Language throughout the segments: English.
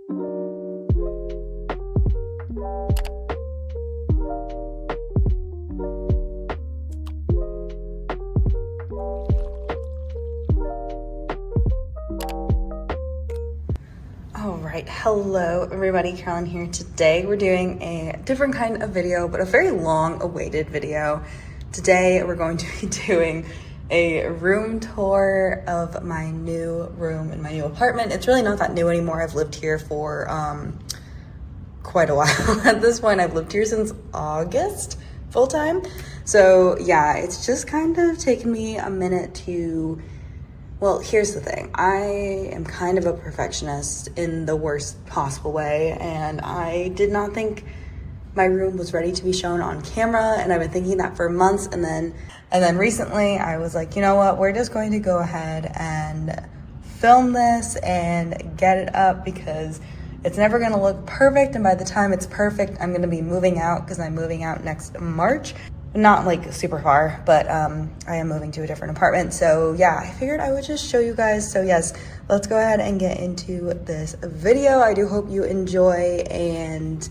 Alright, hello everybody, Carolyn here. Today we're doing a different kind of video, but a very long awaited video. Today we're going to be doing a room tour of my new room in my new apartment. It's really not that new anymore. I've lived here for quite a while. At this point, I've lived here since August full time. So yeah, it's just kind of taken me a minute to, well, here's the thing. I am kind of a perfectionist in the worst possible way, and I did not think my room was ready to be shown on camera, and I've been thinking that for months, and then recently I was like, you know what, we're just going to go ahead and film this and get it up because it's never gonna look perfect, and by the time it's perfect, I'm gonna be moving out because I'm moving out next March. Not like super far, but I am moving to a different apartment. So yeah, I figured I would just show you guys. So yes, let's go ahead and get into this video. I do hope you enjoy, and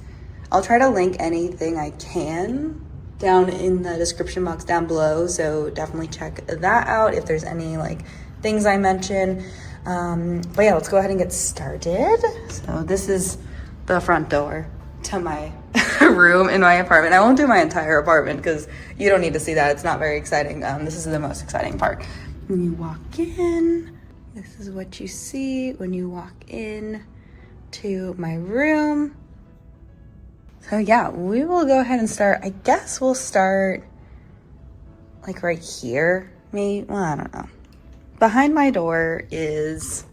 I'll try to link anything I can down in the description box down below. So definitely check that out if there's any like things I mention. But yeah, let's go ahead and get started. So this is the front door to my room in my apartment. I won't do my entire apartment because you don't need to see that. It's not very exciting. This is the most exciting part. When you walk in, this is what you see when you walk in to my room. So yeah, we will go ahead and start. I guess we'll start like right here. Maybe, well, I don't know. Behind my door is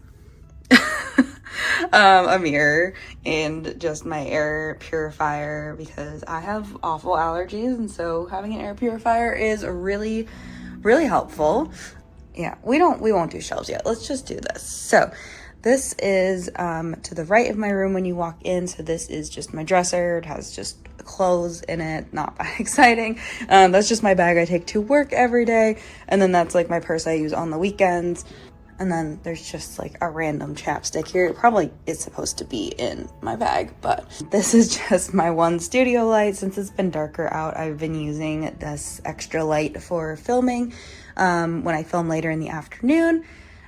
a mirror and just my air purifier because I have awful allergies, and so having an air purifier is really helpful. Yeah, we won't do shelves yet. Let's just do this. So this is to the right of my room when you walk in. So this is just my dresser. It has just clothes in it, not that exciting. That's just my bag I take to work every day, and then that's like my purse I use on the weekends. And then there's just like a random chapstick here. It probably is supposed to be in my bag, but this is just my one studio light. Since it's been darker out, I've been using this extra light for filming when I film later in the afternoon.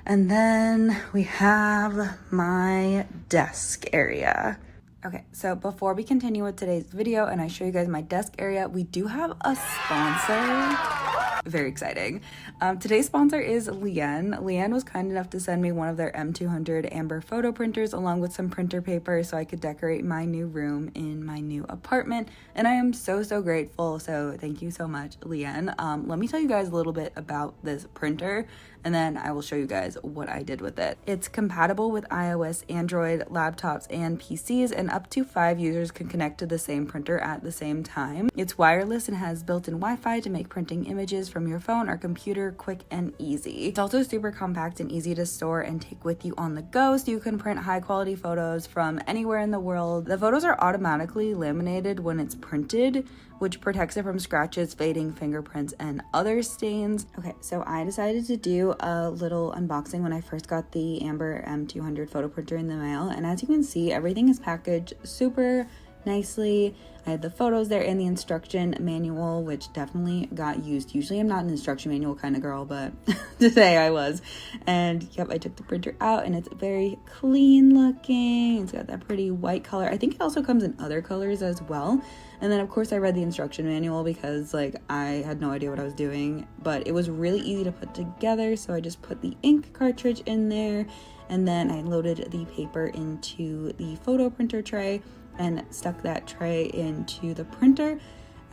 And then we have my desk area. Okay, so before we continue with today's video and I show you guys my desk area, we do have a sponsor. Very exciting. Today's sponsor is LIENE. LIENE was kind enough to send me one of their M200 amber photo printers along with some printer paper so I could decorate my new room in my new apartment. And I am so grateful. So thank you so much, LIENE. Let me tell you guys a little bit about this printer, and then I will show you guys what I did with it. It's compatible with iOS, Android, laptops, and PCs, and up to 5 users can connect to the same printer at the same time. It's wireless and has built-in Wi-Fi to make printing images from your phone or computer quick and easy. It's also super compact and easy to store and take with you on the go, so you can print high-quality photos from anywhere in the world. The photos are automatically laminated when it's printed, which protects it from scratches, fading, fingerprints, and other stains. Okay, so I decided to do a little unboxing when I first got the Amber M200 photo printer in the mail, and as you can see, everything is packaged super nicely. I had the photos there and the instruction manual, which definitely got used. Usually I'm not an instruction manual kind of girl, but today I was. And yep, I took the printer out and it's very clean looking. It's got that pretty white color. I think it also comes in other colors as well. And then of course I read the instruction manual because like I had no idea what I was doing, but it was really easy to put together. So I just put the ink cartridge in there, and then I loaded the paper into the photo printer tray and stuck that tray into the printer,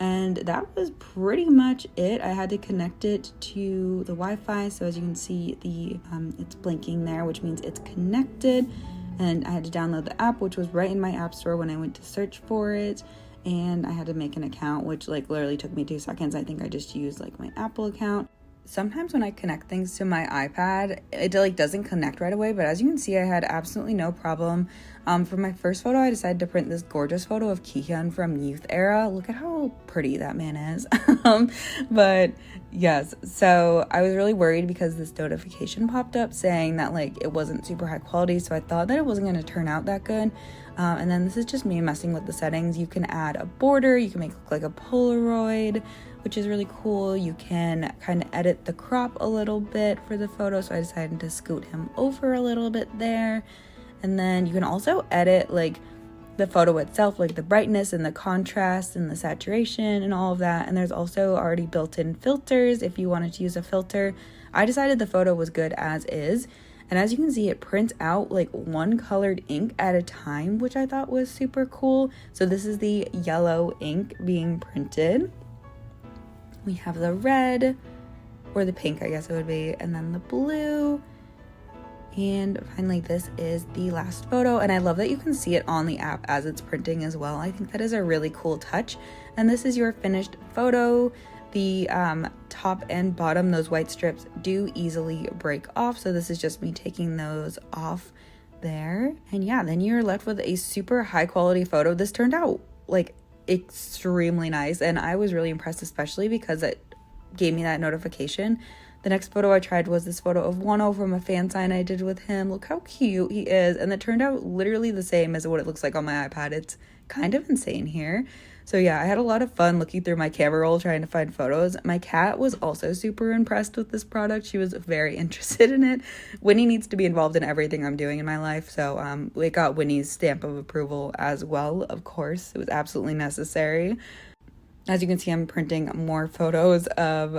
and that was pretty much it. I had to connect it to the Wi-Fi, so as you can see, the it's blinking there, which means it's connected, and I had to download the app, which was right in my app store when I went to search for it, and I had to make an account, which like literally took me 2 seconds. I think I just used like my Apple account. sometimes when I connect things to my iPad, it like doesn't connect right away, but as you can see, I had absolutely no problem. For my first photo, I decided to print this gorgeous photo of Kihyun from youth era. Look at how pretty that man is. But yes, so I was really worried because this notification popped up saying that like it wasn't super high quality, so I thought that it wasn't going to turn out that good. And then this is just me messing with the settings. You can add a border, you can make it look like a Polaroid, which is really cool. You can kind of edit the crop a little bit for the photo, so I decided to scoot him over a little bit there. And then you can also edit like the photo itself, like the brightness and the contrast and the saturation and all of that. And there's also already built-in filters if you wanted to use a filter. I decided the photo was good as is. And as you can see, it prints out like one colored ink at a time, which I thought was super cool. So this is the yellow ink being printed. We have the red, or the pink, I guess it would be, and then the blue. And finally, this is the last photo. And I love that you can see it on the app as it's printing as well. I think that is a really cool touch. And this is your finished photo. The top and bottom, those white strips do easily break off. So this is just me taking those off there. And yeah, then you're left with a super high quality photo. This turned out like extremely nice. And I was really impressed, especially because it gave me that notification. The next photo I tried was this photo of Wano from a fan sign I did with him. Look how cute he is. And it turned out literally the same as what it looks like on my iPad. It's kind of insane here. So yeah, I had a lot of fun looking through my camera roll trying to find photos. My cat was also super impressed with this product. She was very interested in it. Winnie needs to be involved in everything I'm doing in my life. So we got Winnie's stamp of approval as well, of course. It was absolutely necessary. As you can see, I'm printing more photos of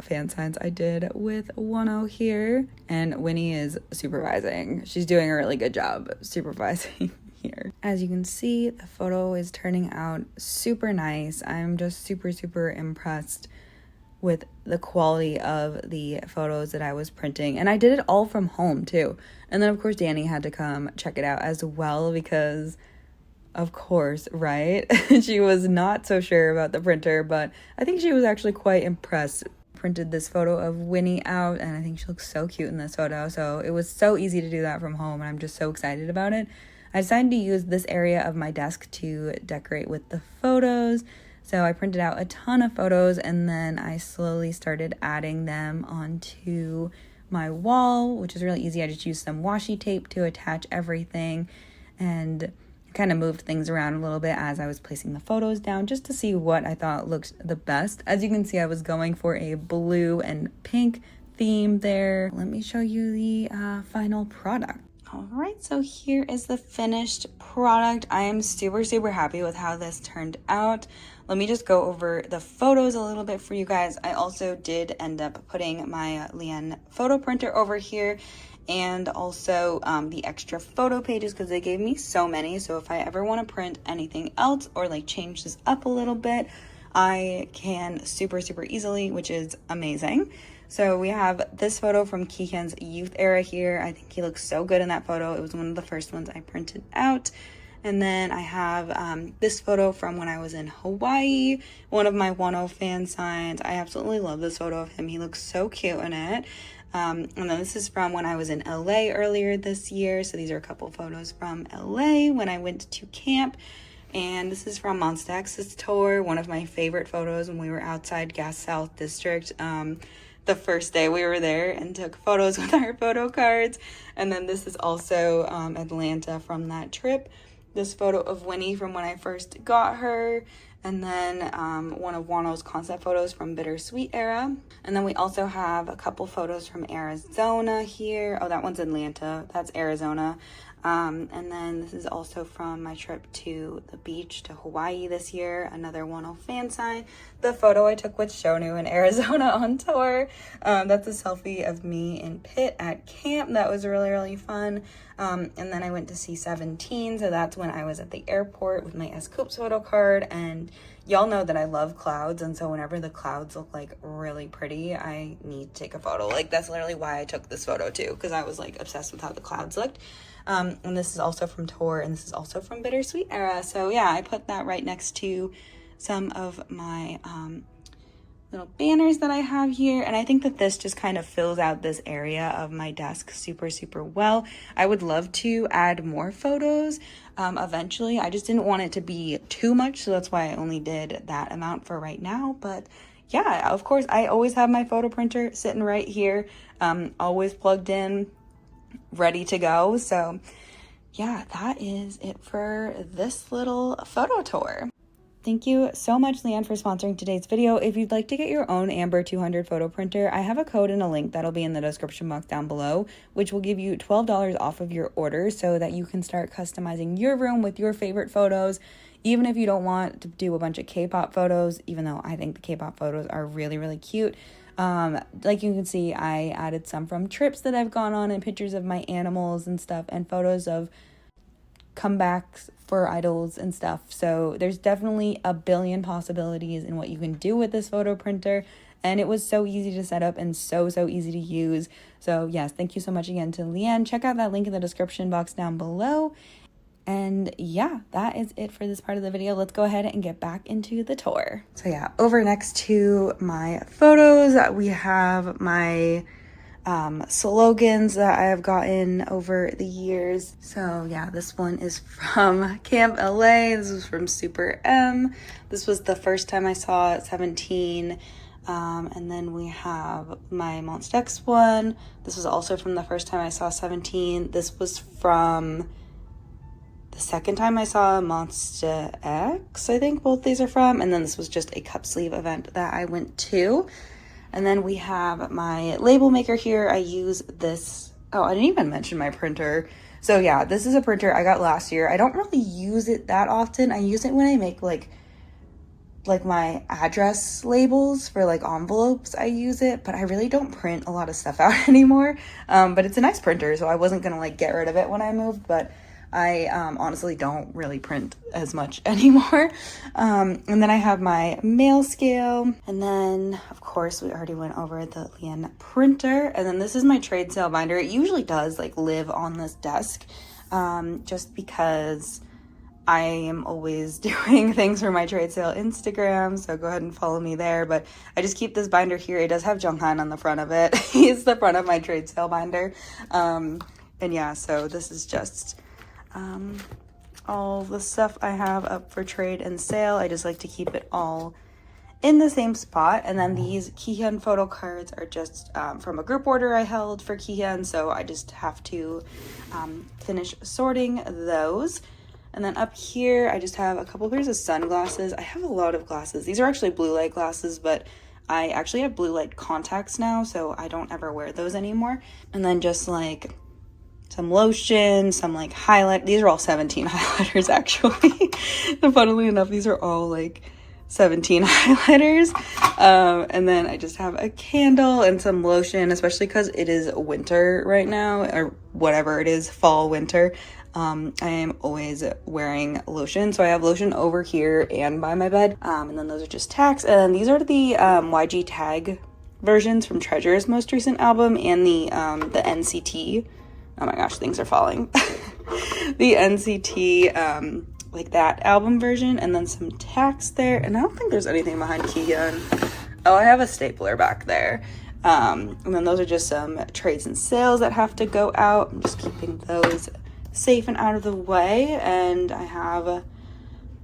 fan signs I did with Wano here. And Winnie is supervising. She's doing a really good job supervising here. As you can see, the photo is turning out super nice. I'm just super, super impressed with the quality of the photos that I was printing. And I did it all from home too. And then of course, Danny had to come check it out as well because of course, right? She was not so sure about the printer, but I think she was actually quite impressed. Printed this photo of Winnie out, and I think she looks so cute in this photo. So it was so easy to do that from home, and I'm just so excited about it. I decided to use this area of my desk to decorate with the photos. So I printed out a ton of photos, and then I slowly started adding them onto my wall, which is really easy. I just used some washi tape to attach everything, and kind of moved things around a little bit as I was placing the photos down just to see what I thought looked the best. As you can see, I was going for a blue and pink theme there. Let me show you the final product. All right, so here is the finished product. I am super, super happy with how this turned out. Let me just go over the photos a little bit for you guys. I also did end up putting my LIENE photo printer over here and also the extra photo pages because they gave me so many. So if I ever want to print anything else or like change this up a little bit, I can super, super easily, which is amazing. So we have this photo from Kihyun's youth era here. I think he looks so good in that photo. It was one of the first ones I printed out. And then I have this photo from when I was in Hawaii, one of my Wano fan signs. I absolutely love this photo of him. He looks so cute in it. And then this is from when I was in LA earlier this year. So these are a couple photos from LA when I went to camp. And this is from Monsta X's tour, one of my favorite photos when we were outside Gas South District. The first day we were there and took photos with our photo cards. And then this is also Atlanta from that trip. This photo of Winnie from when I first got her. And then one of Wano's concept photos from Bittersweet era. And then we also have a couple photos from Arizona here. Oh, that one's Atlanta. That's Arizona. And then this is also from my trip to the beach to Hawaii this year. Another Wano fan sign. The photo I took with Shonu in Arizona on tour. That's a selfie of me in Pitt at camp. That was really, really fun. And then I went to see 17. So that's when I was at the airport with my Kpop photo card. And y'all know that I love clouds. And so whenever the clouds look like really pretty, I need to take a photo. Like that's literally why I took this photo too. Because I was like obsessed with how the clouds looked. And this is also from tour, and this is also from Bittersweet era. So yeah, I put that right next to some of my little banners that I have here. And I think that this just kind of fills out this area of my desk super, super well. I would love to add more photos eventually. I just didn't want it to be too much, so that's why I only did that amount for right now. But yeah, of course, I always have my photo printer sitting right here, always plugged in, ready to go. So yeah, that is it for this little photo tour. Thank you so much, LIENE, for sponsoring today's video. If you'd like to get your own Amber 200 photo printer, I have a code and a link that'll be in the description box down below, which will give you $12 off of your order so that you can start customizing your room with your favorite photos, even if you don't want to do a bunch of K-pop photos, even though I think the K-pop photos are really, really cute. Like you can see, I added some from trips that I've gone on and pictures of my animals and stuff and photos of comebacks for idols and stuff. So there's definitely a billion possibilities in what you can do with this photo printer, and it was so easy to set up and so easy to use. So yes, thank you so much again to LIENE. Check out that link in the description box down below. And yeah, that is it for this part of the video. Let's go ahead and get back into the tour. So yeah, over next to my photos, we have my slogans that I have gotten over the years. So yeah, this one is from Camp LA. This was from Super M. This was the first time I saw it, 17. And then we have my Monsta X one. This was also from the first time I saw 17. This was from the second time I saw Monsta X, I think both these are from. And then this was just a cup sleeve event that I went to. And then we have my label maker here. I use this. Oh, I didn't even mention my printer. So yeah, this is a printer I got last year. I don't really use it that often. I use it when I make like my address labels for like envelopes. I use it, but I really don't print a lot of stuff out anymore. But it's a nice printer, so I wasn't gonna like get rid of it when I moved, but I honestly don't really print as much anymore. And then I have my mail scale. And then, of course, we already went over the LIENE printer. And then this is my trade sale binder. It usually does like live on this desk just because I am always doing things for my trade sale Instagram. So go ahead and follow me there. But I just keep this binder here. It does have Junghan on the front of it. He's the front of my trade sale binder. And yeah, so this is just all the stuff I have up for trade and sale. I just like to keep it all in the same spot. And then these Kihyun photo cards are just from a group order I held for Kihyun, so I just have to finish sorting those. And then up here I just have a couple pairs of sunglasses. I have a lot of glasses. These are actually blue light glasses, but I actually have blue light contacts now, so I don't ever wear those anymore. And then just like some lotion, some like highlight. These are all 17 highlighters actually. And funnily enough, these are all like 17 highlighters. And then I just have a candle and some lotion, especially because it is winter right now, or whatever it is, fall, winter. I am always wearing lotion. So I have lotion over here and by my bed. And then those are just tacks. And then these are the YG Tag versions from Treasure's most recent album and the NCT. Oh my gosh, things are falling. The NCT, like that album version, and then some tacks there. And I don't think there's anything behind Kihyun. Oh, I have a stapler back there. And then those are just some trades and sales that have to go out. I'm just keeping those safe and out of the way. And I have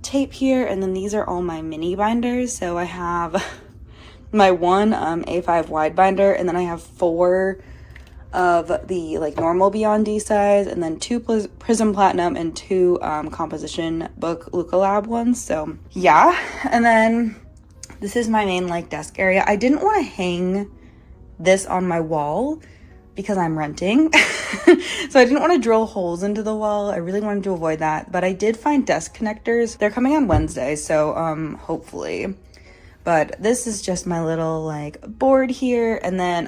tape here, and then these are all my mini binders. So I have my one A5 wide binder, and then I have 4 of the like normal Beyond D size, and then 2 Prism Platinum and 2 composition book Luca Lab ones. So yeah, and then this is my main like desk area. I didn't want to hang this on my wall because I'm renting. So I didn't want to drill holes into the wall. I really wanted to avoid that, but I did find desk connectors. They're coming on Wednesday, so hopefully. But this is just my little like board here, and then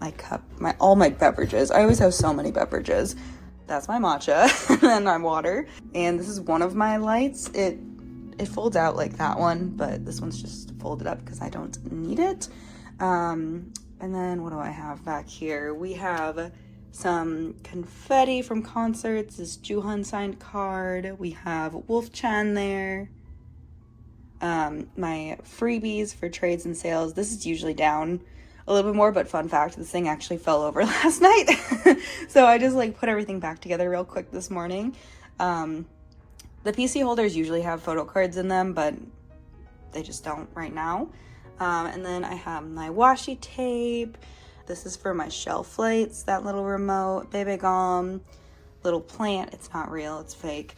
my cup, all my beverages. I always have so many beverages. That's my matcha, and then my water. And this is one of my lights. It folds out like that one, but this one's just folded up because I don't need it. And then what do I have back here? We have some confetti from concerts. This Jooheon signed card. We have Wolf Chan there. my freebies for trades and sales. This is usually down a little bit more, but fun fact, this thing actually fell over last night. So I just like put everything back together real quick this morning. The PC holders usually have photo cards in them, but they just don't right now. And then I have my washi tape. This is for my shelf lights, that little remote, baby gum, little plant. It's not real, it's fake.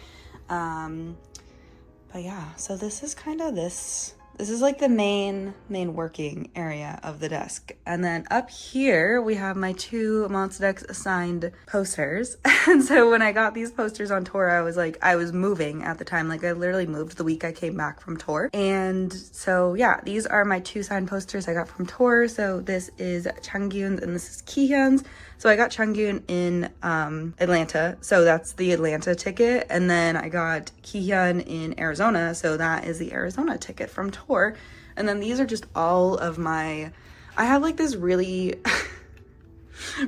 But yeah, so this is kind of this is like the main working area of the desk. And then up here we have my 2 Monstex assigned posters. And so when I got these posters on tour, I was moving at the time. Like I literally moved the week I came back from tour. And so yeah, these are my 2 signed posters I got from tour. So this is Changhyun's and this is Kihyun's. So I got Changhyun in Atlanta, so that's the Atlanta ticket. And then I got Kihyun in Arizona, so that is the Arizona ticket from tour. And then these are just all of my, I have like this really,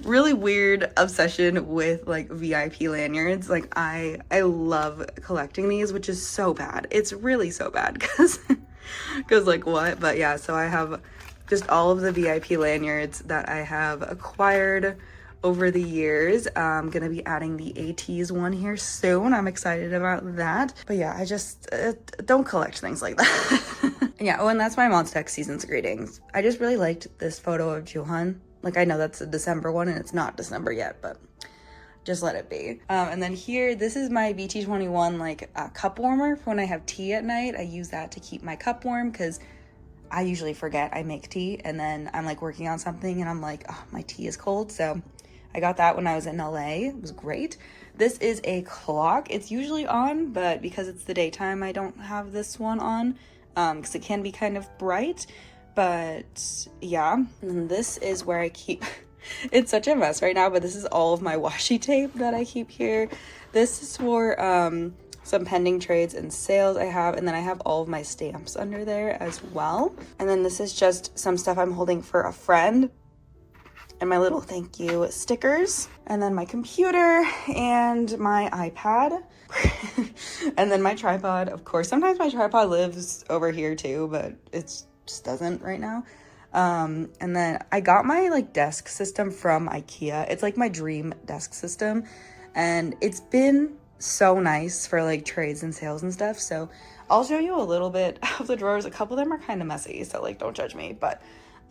really weird obsession with like VIP lanyards. Like I love collecting these, which is so bad. It's really so bad because like what? But yeah, so I have just all of the VIP lanyards that I have acquired over the years. I'm gonna be adding the ATEEZ one here soon. I'm excited about that. But yeah, I just don't collect things like that. Yeah, oh, and that's my Monstex Season's Greetings. I just really liked this photo of Juhan. Like I know that's a December one and it's not December yet, but just let it be. And then here, this is my BT21 like cup warmer for when I have tea at night. I use that to keep my cup warm because I usually forget I make tea and then I'm like working on something and I'm like, oh, my tea is cold. So I got that when I was in LA. It was great. This is a clock. It's usually on, but because it's the daytime, I don't have this one on because it can be kind of bright. But yeah, and this is where I keep, it's such a mess right now, but this is all of my washi tape that I keep here. This is for some pending trades and sales I have, and then I have all of my stamps under there as well. And then this is just some stuff I'm holding for a friend and my little thank you stickers, and then my computer and my iPad and then my tripod. Of course, sometimes my tripod lives over here too, but it just doesn't right now. And then I got my like desk system from Ikea. It's like my dream desk system, and it's been so nice for like trades and sales and stuff. So I'll show you a little bit of the drawers. A couple of them are kind of messy, so like don't judge me. But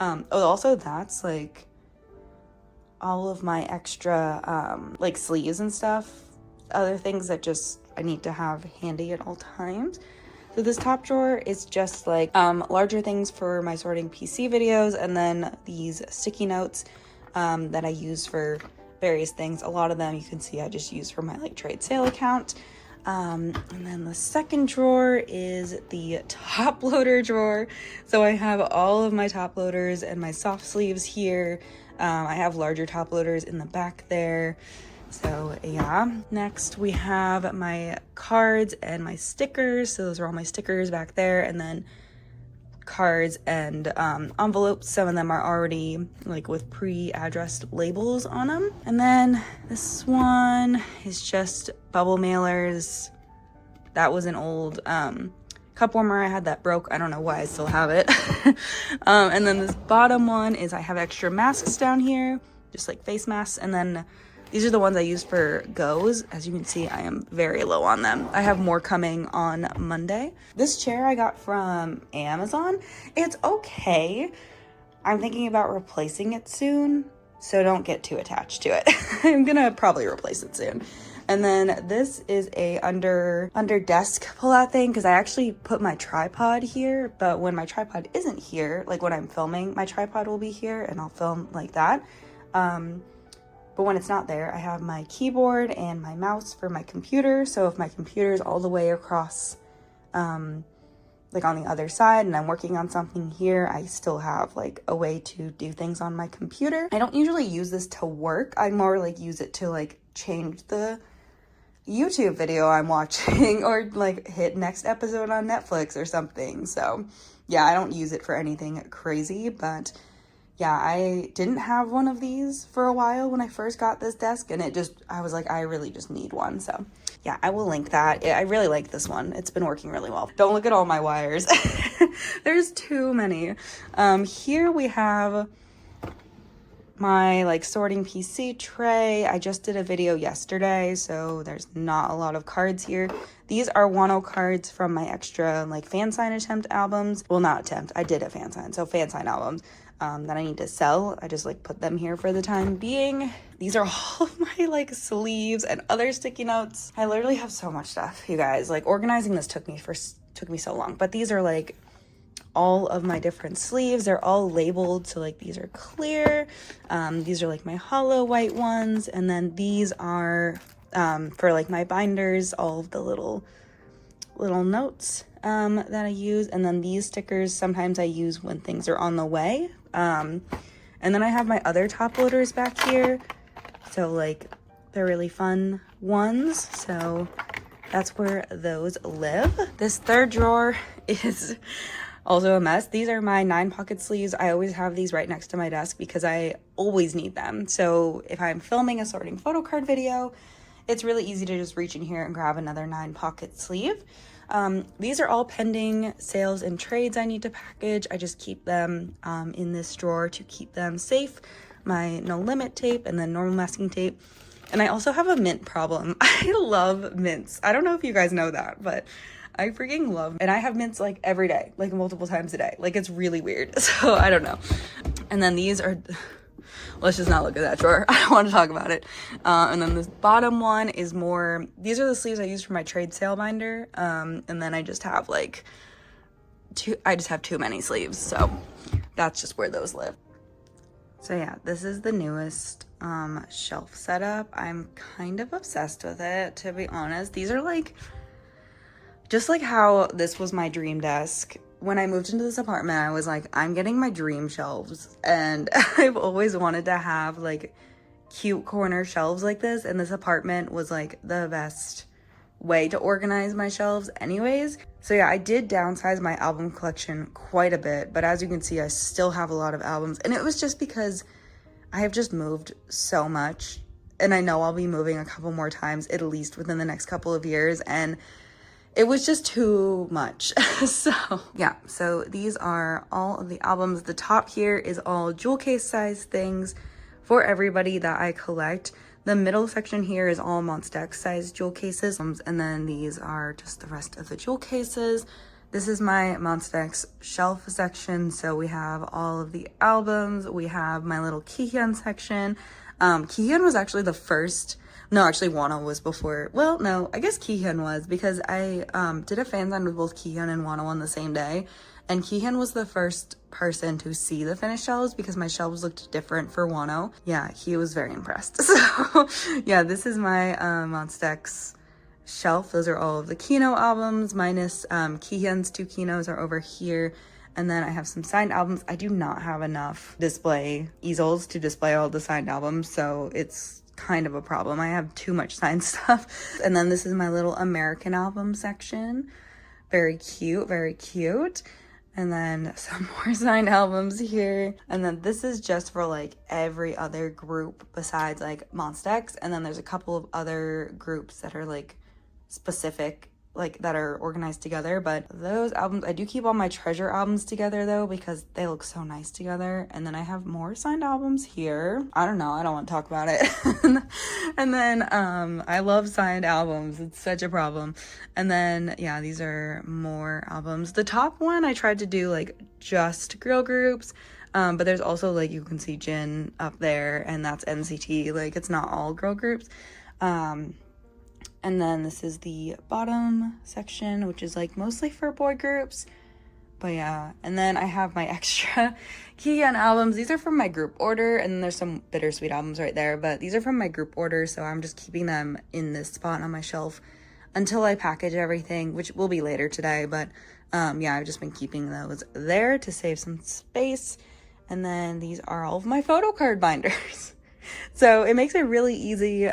oh, also that's like all of my extra like sleeves and stuff, other things that just I need to have handy at all times. So this top drawer is just like larger things for my sorting PC videos, and then these sticky notes that I use for various things. A lot of them you can see I just use for my like trade sale account. And then the second drawer is the top loader drawer. So I have all of my top loaders and my soft sleeves here. I have larger top loaders in the back there. So yeah, next we have my cards and my stickers. So those are all my stickers back there, and then cards and envelopes. Some of them are already like with pre-addressed labels on them. And then this one is just bubble mailers. That was an old cup warmer I had that broke. I don't know why I still have it. And then this bottom one is I have extra masks down here, just like face masks. And then these are the ones I use for goes. As you can see, I am very low on them. I have more coming on Monday. This chair I got from Amazon. It's okay. I'm thinking about replacing it soon, so don't get too attached to it. I'm gonna probably replace it soon. And then this is a under desk pull-out thing, because I actually put my tripod here, but when my tripod isn't here, like when I'm filming, my tripod will be here and I'll film like that. But when it's not there, I have my keyboard and my mouse for my computer. So if my computer is all the way across, like on the other side, and I'm working on something here, I still have like a way to do things on my computer. I don't usually use this to work. I more like use it to like change the YouTube video I'm watching or like hit next episode on Netflix or something. So yeah, I don't use it for anything crazy, but yeah, I didn't have one of these for a while when I first got this desk, and I was like, I really just need one. So yeah, I will link that. I really like this one. It's been working really well. Don't look at all my wires. There's too many. Here we have my like sorting PC tray. I just did a video yesterday, so there's not a lot of cards here. These are Wano cards from my extra like fan sign attempt albums. Well, not attempt, I did a fan sign, so fan sign albums that I need to sell. I just like put them here for the time being. These are all of my like sleeves and other sticky notes. I literally have so much stuff, you guys. Like organizing this took me so long, but these are like all of my different sleeves. They're all labeled, so like these are clear. These are like my hollow white ones, and then these are for like my binders, all of the little notes that I use. And then these stickers sometimes I use when things are on the way. And then I have my other top loaders back here, so like they're really fun ones, so that's where those live. This third drawer is also a mess. These are my 9 pocket sleeves. I always have these right next to my desk because I always need them. So if I'm filming a sorting photo card video, it's really easy to just reach in here and grab another 9 pocket sleeve. These are all pending sales and trades I need to package. I just keep them in this drawer to keep them safe. My no limit tape and then normal masking tape. And I also have a mint problem. I love mints. I don't know if you guys know that, but I freaking love, and I have mints like every day, like multiple times a day. Like it's really weird. So I don't know. And then these are, let's just not look at that drawer. I don't want to talk about it. And then this bottom one is more, these are the sleeves I use for my trade sale binder. And then I just have like I just have too many sleeves. So that's just where those live. So yeah, this is the newest shelf setup. I'm kind of obsessed with it, to be honest. These are like, just like how this was my dream desk. When I moved into this apartment, I was like, I'm getting my dream shelves. And I've always wanted to have like cute corner shelves like this. And this apartment was like the best way to organize my shelves anyways. So yeah, I did downsize my album collection quite a bit. But as you can see, I still have a lot of albums. And it was just because I have just moved so much. And I know I'll be moving a couple more times, at least within the next couple of years. And it was just too much. So yeah, so these are all of the albums. The top here is all jewel case size things for everybody that I collect. The middle section here is all Monster X size jewel cases. And then these are just the rest of the jewel cases. This is my Monster X shelf section. So we have all of the albums. We have my little Kihyun section. Kihyun was actually the first. No, actually, Wano was before. Well, no, I guess Kihyun was, because I did a fan sign with both Kihyun and Wano on the same day. And Kihyun was the first person to see the finished shelves because my shelves looked different for Wano. Yeah, he was very impressed. So, yeah, this is my Monster X shelf. Those are all of the Kino albums, minus Kihyun's 2 Kinos are over here. And then I have some signed albums. I do not have enough display easels to display all the signed albums, so it's kind of a problem. I have too much signed stuff. And then this is my little American album section. Very cute, very cute. And then some more signed albums here. And then this is just for like every other group besides like Monster X. And then there's a couple of other groups that are like specific, like that are organized together. But those albums, I do keep all my treasure albums together though, because they look so nice together. And then I have more signed albums here. I don't know, I don't want to talk about it. And then I love signed albums, it's such a problem. And then yeah, these are more albums. The top one I tried to do like just girl groups, but there's also like, you can see Jin up there, and that's NCT, like it's not all girl groups. And then this is the bottom section, which is like mostly for boy groups. But yeah, and then I have my extra Kihyun albums. These are from my group order, and then there's some Bittersweet albums right there. But these are from my group order, so I'm just keeping them in this spot on my shelf until I package everything, which will be later today. But yeah, I've just been keeping those there to save some space. And then these are all of my photo card binders. So it makes it really easy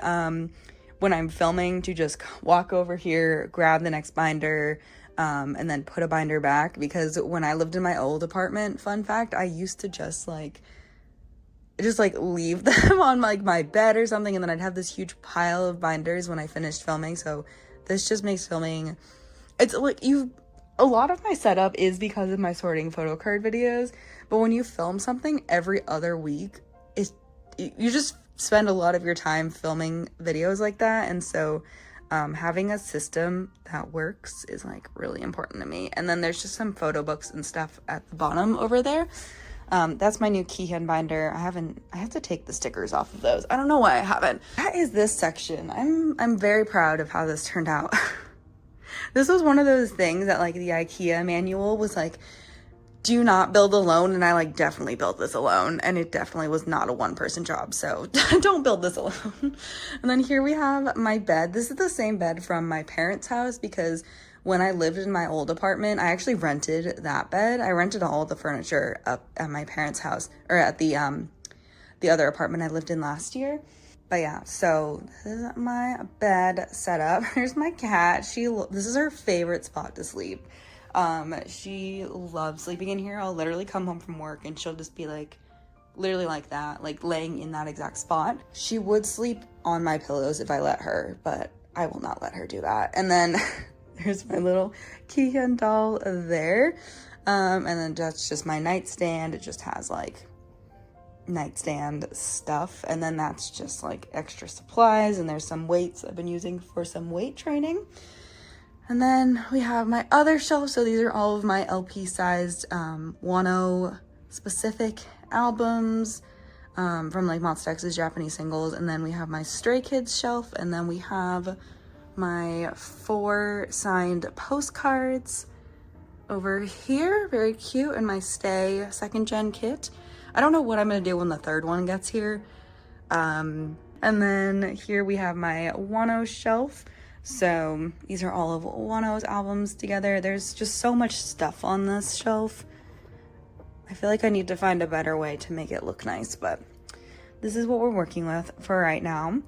when I'm filming to just walk over here, grab the next binder, and then put a binder back. Because when I lived in my old apartment, fun fact, I used to just like just like leave them on like my bed or something, and then I'd have this huge pile of binders when I finished filming. So this just makes filming, it's like a lot of my setup is because of my sorting photo card videos, but when you film something every other week, you just spend a lot of your time filming videos like that. And so having a system that works is like really important to me. And then there's just some photo books and stuff at the bottom over there. That's my new keyhand binder. I have to take the stickers off of those. I don't know why I haven't. That is this section. I'm very proud of how this turned out. This was one of those things that like the Ikea manual was like, do not build alone, and I like definitely built this alone, and it definitely was not a one-person job, so don't build this alone. And then here we have my bed. This is the same bed from my parents' house, because when I lived in my old apartment, I actually rented that bed. I rented all the furniture up at my parents' house, or at the other apartment I lived in last year. But yeah, so this is my bed setup. Here's my cat. This is her favorite spot to sleep. She loves sleeping in here. I'll literally come home from work and she'll just be like, literally like that, like laying in that exact spot. She would sleep on my pillows if I let her, but I will not let her do that. And then there's my little keyhand doll there. And then that's just my nightstand. It just has like nightstand stuff. And then that's just like extra supplies. And there's some weights I've been using for some weight training. And then we have my other shelf. So these are all of my LP sized 1/0 specific albums from like Monsta X's Japanese singles. And then we have my Stray Kids shelf. And then we have my 4 signed postcards over here. Very cute. And my Stay 2nd Gen kit. I don't know what I'm going to do when the 3rd one gets here. And then here we have my 1/0 shelf. So these are all of 1/0's albums together. There's just so much stuff on this shelf. I feel like I need to find a better way to make it look nice, but this is what we're working with for right now.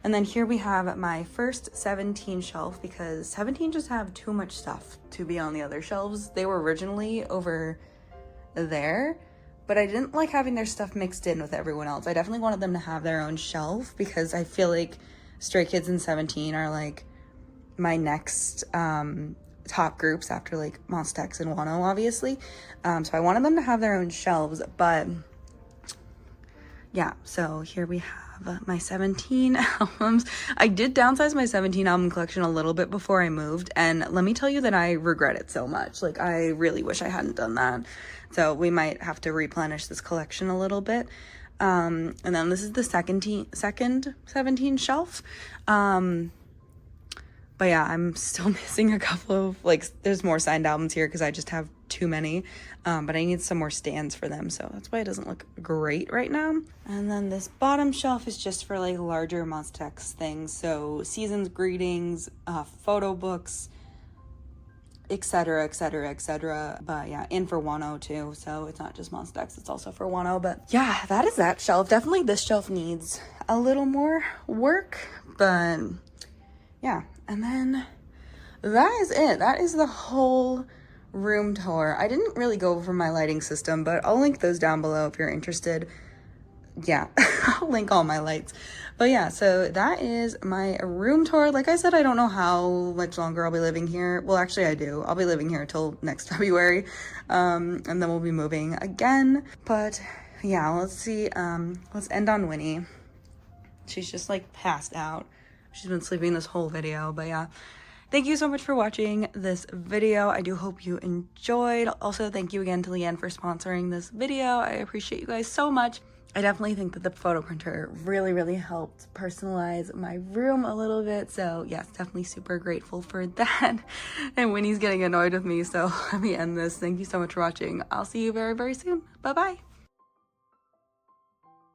And then here we have my first 17 shelf, because 17 just have too much stuff to be on the other shelves. They were originally over there, but I didn't like having their stuff mixed in with everyone else. I definitely wanted them to have their own shelf, because I feel like Stray Kids and 17 are like my next top groups after like Monsta X and 1/0, obviously. So I wanted them to have their own shelves, but yeah, so here we have my 17 albums. I did downsize my 17 album collection a little bit before I moved, and let me tell you that I regret it so much. Like, I really wish I hadn't done that. So we might have to replenish this collection a little bit. And then this is the second 17 shelf. But yeah, I'm still missing a couple of, like, there's more signed albums here because I just have too many. But I need some more stands for them, so that's why it doesn't look great right now. And then this bottom shelf is just for, like, larger Monsta X things. So seasons, greetings, photo books, etc, etc, etc. But yeah, and for 1/0 too. So it's not just Monsta X, it's also for 1/0. But yeah, that is that shelf. Definitely this shelf needs a little more work, but yeah. And then that is it. That is the whole room tour. I didn't really go over my lighting system, but I'll link those down below if you're interested. Yeah, I'll link all my lights. But yeah, so that is my room tour. Like I said, I don't know how much longer I'll be living here. Well, actually I do. I'll be living here till next February. And then we'll be moving again. But yeah, let's see. Let's end on Winnie. She's just like passed out. She's been sleeping this whole video, but yeah. Thank you so much for watching this video. I do hope you enjoyed. Also, thank you again to LIENE for sponsoring this video. I appreciate you guys so much. I definitely think that the photo printer really, really helped personalize my room a little bit. So yes, definitely super grateful for that. And Winnie's getting annoyed with me, so let me end this. Thank you so much for watching. I'll see you very, very soon. Bye-bye.